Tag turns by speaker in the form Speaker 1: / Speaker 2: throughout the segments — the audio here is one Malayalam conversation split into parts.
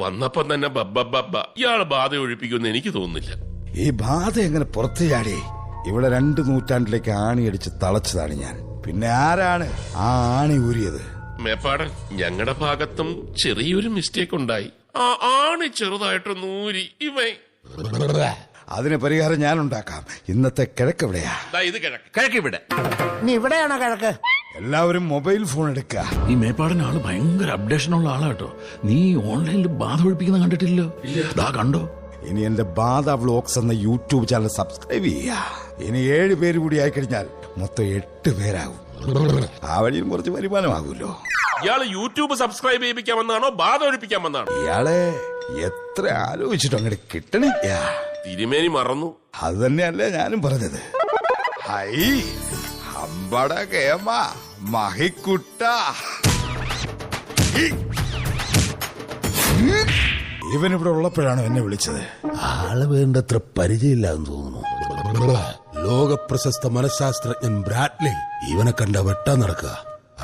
Speaker 1: വന്നപ്പം തന്നെ ഇയാള് ബാധ ഒഴിപ്പിക്കുമെന്ന് എനിക്ക് തോന്നുന്നില്ല.
Speaker 2: ഈ ബാധ എങ്ങനെ പുറത്തു ചാടി? ഇവിടെ 2 നൂറ്റാണ്ടിലേക്ക് ആണിയടിച്ച് തളച്ചതാണ് ഞാൻ. പിന്നെ ആരാണ് ആ ആണി ഊരിയത്?
Speaker 1: മേപ്പാടൻ, ഞങ്ങളുടെ ഭാഗത്തും ചെറിയൊരു മിസ്റ്റേക്ക് ഉണ്ടായി. ആ ആണി ചെറുതായിട്ടൊന്ന് ഊരി ഇവൻ.
Speaker 2: അതിന് പരിഹാരം ഞാൻ ഉണ്ടാക്കാം. ഇന്നത്തെ കിഴക്ക് എവിടെയാ?
Speaker 1: ഇത് കിഴക്ക് ഇവിടെ.
Speaker 3: നീ ഇവിടെയാണോ കിഴക്ക്?
Speaker 2: എല്ലാവരും മൊബൈൽ ഫോൺ എടുക്കുക.
Speaker 4: ഈ മേപ്പാടൻ ആള് ഭയങ്കര അപ്ഡേഷൻ ഉള്ള ആളാട്ടോ. നീ ഓൺലൈനിൽ ബാധ ഒഴിപ്പിക്കുന്ന കണ്ടിട്ടില്ലോ? ദാ കണ്ടോ.
Speaker 2: ഇനി എന്റെ ബാധ വ്ലോഗ്സ് എന്ന യൂട്യൂബ് ചാനൽ സബ്സ്ക്രൈബ് ചെയ്യുക. ഇനി 7 പേര് കൂടി ആയിക്കഴിഞ്ഞാൽ മൊത്തം 8 പേരാകും. ആ വഴിയും കുറച്ച് വരുമാനമാകുമല്ലോ.
Speaker 1: ഇയാള് യൂട്യൂബ് സബ്സ്ക്രൈബ് ചെയ്യിപ്പിക്കാൻ വന്നാണോ ബാധ ഒഴിപ്പിക്കാൻ വന്നാണോ?
Speaker 2: ഇയാളെ എത്ര ആലോചിച്ചിട്ടും അങ്ങോട്ട് കിട്ടണില്ല.
Speaker 1: തിരുമേനി മറന്നു.
Speaker 2: അത് തന്നെയല്ലേ ഞാനും പറഞ്ഞത്. ഹൈ അമ്പട കേമ മഹിക്കുട്ട. ഇവനിവിടെ ഉള്ളപ്പോഴാണ് എന്നെ വിളിച്ചത്.
Speaker 5: ആള് വേണ്ടത്ര പരിചയമില്ലാന്ന് തോന്നുന്നു. ലോകപ്രശസ്ത മനഃശാസ്ത്രജ്ഞൻ ബ്രാഡ്ലി ഇവനെ കണ്ട വെട്ടാൻ നടക്കുക.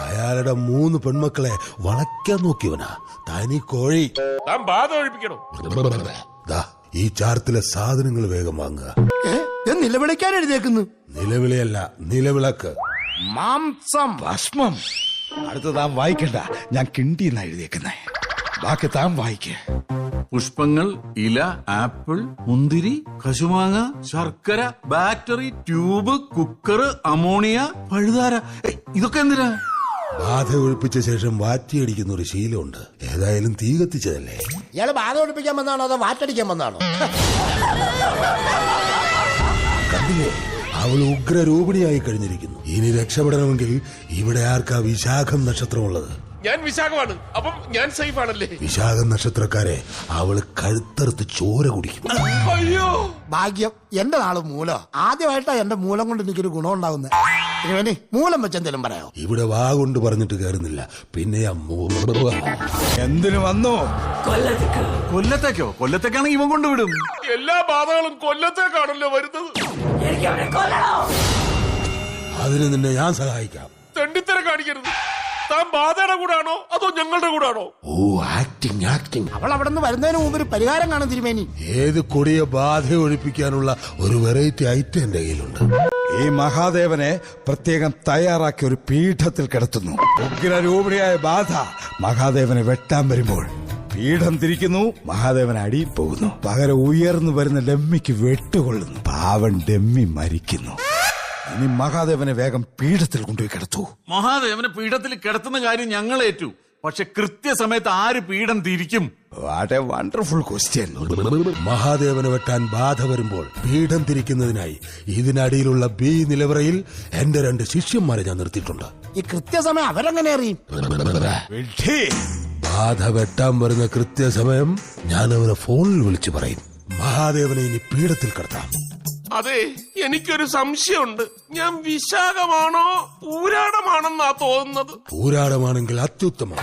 Speaker 5: അയാളുടെ 3 പെൺമക്കളെ വളയ്ക്കാൻ നോക്കിയവനാ. തനി കോഴി.
Speaker 1: താൻ ബാധ ഒഴിപ്പിക്കണോ?
Speaker 5: ദാ ഈ ചാർത്തിലെ സാധനങ്ങൾ വേഗം വാങ്ങുക.
Speaker 3: നിലവിളിക്കാൻ എഴുതിയേക്കുന്നു.
Speaker 5: നിലവിളിയല്ല, നിലവിളക്ക്.
Speaker 3: മാംസം,
Speaker 2: ഭസ്മം. അടുത്ത താൻ വായിക്കണ്ട, ഞാൻ കിണ്ടിന്നാ എഴുതിയേക്കുന്നേ. ബാക്കി താൻ വായിക്കേ.
Speaker 4: പുഷ്പങ്ങൾ, ഇല, ആപ്പിൾ, മുന്തിരി, കശുമാങ്ങ, ശർക്കര, ബാറ്ററി, ട്യൂബ്, കുക്കർ, അമോണിയ, പഴുതാര. ഇതൊക്കെ എന്തിനാ?
Speaker 5: ബാധ ഒഴിപ്പിച്ച ശേഷം വാറ്റിയടിക്കുന്ന ഒരു ശീലമുണ്ട്. ഏതായാലും തീ കത്തിച്ചതല്ലേ.
Speaker 3: ഇയാള് ബാധ ഒഴിപ്പിക്കാൻ വന്നാണോ അതോ വാറ്റടിക്കാൻ വന്നാണോ?
Speaker 5: കണ്ടില്ലേ, അവൾ ഉഗ്രരൂപിണിയായി കഴിഞ്ഞിരിക്കുന്നു. ഇനി രക്ഷപ്പെടണമെങ്കിൽ ഇവിടെ ആർക്കാ വിശാഖം നക്ഷത്രമുള്ളത്?
Speaker 1: ഞാൻ വിശാഖമാണ്. അപ്പം ഞാൻ സേഫ് ആണല്ലേ?
Speaker 5: വിശാഖം നക്ഷത്രക്കാരെ അവള് കഴുത്തറുത്ത് ചോര കുടിക്കും.
Speaker 1: അയ്യോ
Speaker 3: ഭാഗ്യം എന്റെ നാള് മൂലം. ആദ്യമായിട്ടാ എന്റെ മൂലം കൊണ്ട് എനിക്കൊരു ഗുണം ഉണ്ടാവുന്നത്. ഇനി മൂലം വെച്ച് എന്തെങ്കിലും പറയാമോ?
Speaker 5: ഇവിടെ വാ കൊണ്ട് പറഞ്ഞിട്ട് കയറുന്നില്ല. പിന്നെ
Speaker 2: എന്തിനു വന്നു?
Speaker 4: കൊല്ലത്തേക്കോ? കൊല്ലത്തേക്കാണെങ്കിൽ ഇവൻ കൊണ്ടുവിടും.
Speaker 1: എല്ലാ ബാധകളും കൊല്ലത്തേക്കാണല്ലോ വരുന്നത്.
Speaker 5: അതിന് നിന്നെ ഞാൻ സഹായിക്കാം.
Speaker 1: തെണ്ടിത്തരം കാണിക്കരുത്. താൻ ബാധയുടെ കൂടാണോ അതോ ഞങ്ങളുടെ കൂടാണോ?
Speaker 5: ഓ, ആക്ടിങ്.
Speaker 3: അവൾ അവിടെ നിന്ന് വരുന്നതിന് മുമ്പ് ഒരു പരിഹാരം കാണും തിരുമേനി.
Speaker 5: ഏത് കൊടിയ ബാധ ഒഴിപ്പിക്കാനുള്ള ഒരു വെറൈറ്റി ഐറ്റം എന്റെ കയ്യിലുണ്ട്.
Speaker 2: ഈ മഹാദേവനെ പ്രത്യേകം തയ്യാറാക്കിയ ഒരു പീഠത്തിൽ കിടത്തുന്നു. ഉഗ്രരൂപിണിയായ ബാധ മഹാദേവനെ വെട്ടാൻ വരുമ്പോൾ പീഠം തിരിക്കുന്നു, മഹാദേവൻ അടിയിൽ പോകുന്നു. പകരം ഉയർന്നു വരുന്ന ഡമ്മിക്ക് വെട്ടുകൊള്ളുന്നു. പാവൻ ഡമ്മി മരിക്കുന്നു. ഇനി മഹാദേവനെ വേഗം പീഠത്തിൽ കൊണ്ടുപോയി കിടത്തു.
Speaker 4: മഹാദേവനെ പീഠത്തിൽ കിടത്തുന്ന കാര്യം ഞങ്ങൾ ഏറ്റു. പക്ഷെ കൃത്യസമയത്ത് ആര് പീഠം തിരിക്കും?
Speaker 2: What a wonderful question.
Speaker 5: മഹാദേവനെ വെട്ടാൻ ബാധ വരുമ്പോൾ പീഠം തിരിക്കുന്നതിനായി ഇതിനടിയിലുള്ള ബി നിലവറയിൽ എന്റെ 2 ശിഷ്യന്മാരെ ഞാൻ നിർത്തിയിട്ടുണ്ട്.
Speaker 3: ഈ കൃത്യസമയം അവരെങ്ങനെ അറിയും?
Speaker 5: ബാധ വെട്ടാൻ വരുന്ന കൃത്യസമയം ഞാൻ അവരെ ഫോണിൽ വിളിച്ചു പറയും. മഹാദേവനെ ഇനി പീഠത്തിൽ കിടത്താം.
Speaker 1: അതെ, എനിക്കൊരു സംശയമുണ്ട്. ഞാൻ വിശാഖമാണോ പൂരാടമാണെന്നാ തോന്നുന്നത്.
Speaker 5: പൂരാടമാണെങ്കിൽ അത്യുത്തമം.